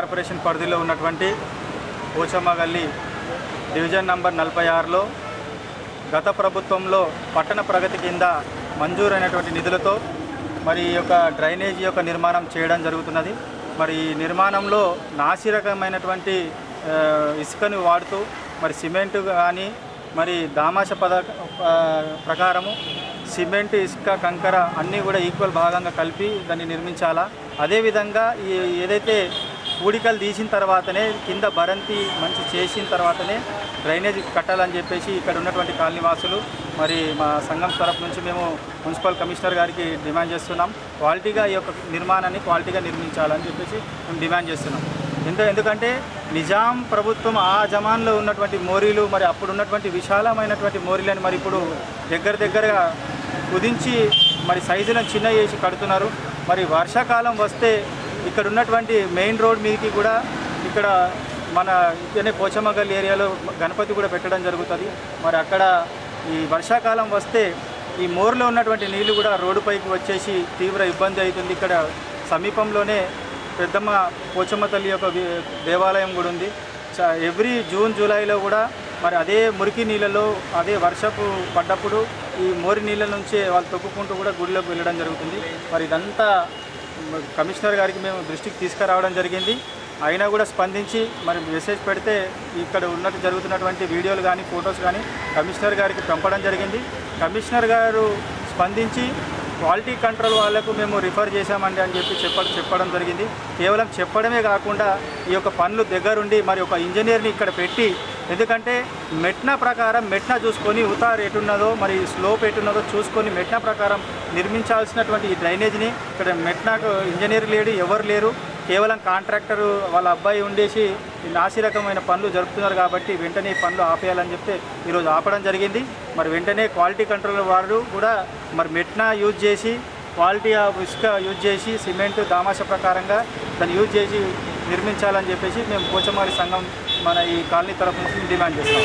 Corporation పరిధిలో ఉన్నటువంటి పోచమ్మగల్లి division number 46లో గత ప్రభుత్వంలో పట్టణ ప్రగతి కింద మంజూరైనటువంటి నిధులతో మరి ఈ యొక్క డ్రైనేజీ యొక్క నిర్మాణం చేయడం జరుగుతున్నది. మరి ఈ నిర్మాణంలో నాసిరకమైనటువంటి ఇసుకను వాడుతూ మరి సిమెంట్ కానీ మరి దామాష ప్రకారము సిమెంట్, ఇసుక, కంకర అన్నీ కూడా ఈక్వల్ భాగంగా కలిపి దాన్ని నిర్మించాలా. అదేవిధంగా ఏదైతే పూడికలు తీసిన తర్వాతనే కింద భరంతి మంచి చేసిన తర్వాతనే డ్రైనేజ్ కట్టాలని చెప్పేసి ఇక్కడ ఉన్నటువంటి కాలనీవాసులు మరి మా సంఘం తరఫు నుంచి మేము మున్సిపల్ కమిషనర్ గారికి డిమాండ్ చేస్తున్నాం. క్వాలిటీగా ఈ యొక్క నిర్మాణాన్ని క్వాలిటీగా నిర్మించాలని చెప్పేసి మేము డిమాండ్ చేస్తున్నాం. ఎందుకంటే నిజాం ప్రభుత్వం ఆ జమాన్లో ఉన్నటువంటి మోరీలు మరి అప్పుడు ఉన్నటువంటి విశాలమైనటువంటి మోరీలను మరి ఇప్పుడు దగ్గరగా కుదించి మరి సైజులను చిన్న చేసి కడుతున్నారు. మరి వర్షాకాలం వస్తే ఇక్కడ ఉన్నటువంటి మెయిన్ రోడ్ మీదకి కూడా ఇక్కడ మన ఇక్కడనే పోచమ్మగల్లి ఏరియాలో గణపతి కూడా పెట్టడం జరుగుతుంది. మరి అక్కడ ఈ వర్షాకాలం వస్తే ఈ మోర్లో ఉన్నటువంటి నీళ్లు కూడా రోడ్డుపైకి వచ్చేసి తీవ్ర ఇబ్బంది అవుతుంది. ఇక్కడ సమీపంలోనే పెద్దమ్మ పోచమ్మ తల్లి యొక్క దేవాలయం కూడా ఉంది. ఎవ్రీ జూన్ జూలైలో కూడా మరి అదే మురికి నీళ్ళలో అదే వర్షపు పడ్డప్పుడు ఈ మోరి నీళ్ళ నుంచే వాళ్ళు తొక్కుకుంటూ కూడా గుడిలోకి వెళ్ళడం జరుగుతుంది. మరి ఇదంతా కమిషనర్ గారికి మేము దృష్టికి తీసుకురావడం జరిగింది. అయినా కూడా స్పందించి మరి మెసేజ్ పెడితే ఇక్కడ జరుగుతున్నటువంటి వీడియోలు కానీ ఫొటోస్ కానీ కమిషనర్ గారికి పంపడం జరిగింది. కమిషనర్ గారు స్పందించి క్వాలిటీ కంట్రోల్ వాళ్ళకు మేము రిఫర్ చేశామండి అని చెప్పి చెప్పడం జరిగింది. కేవలం చెప్పడమే కాకుండా ఈ యొక్క పనులు దగ్గరుండి మరి ఒక ఇంజనీర్ని ఇక్కడ పెట్టి, ఎందుకంటే మెట్నా ప్రకారం మెట్నా చూసుకొని ఉతారు ఎటున్నదో మరి స్లోప్ ఎటున్నదో చూసుకొని మెట్నా ప్రకారం నిర్మించాల్సినటువంటి ఈ డ్రైనేజ్ని ఇక్కడ మెట్నాకు ఇంజనీర్ లేడు, ఎవరు లేరు. కేవలం కాంట్రాక్టర్ వాళ్ళ అబ్బాయి ఉండేసి నాసిరకమైన పనులు జరుపుతున్నారు. కాబట్టి వెంటనే పనులు ఆపేయాలని చెప్తే ఈరోజు ఆపడం జరిగింది. మరి వెంటనే క్వాలిటీ కంట్రోల్ వారు కూడా మరి మెట్నా యూజ్ చేసి క్వాలిటీ ఇసుక యూజ్ చేసి సిమెంట్ దామాష ప్రకారంగా దాన్ని యూజ్ చేసి నిర్మించాలని చెప్పేసి మేము పోచమ్మగల్లి సంఘం మన ఈ కాలనీ తరఫు నుంచి డిమాండ్ చేస్తాం.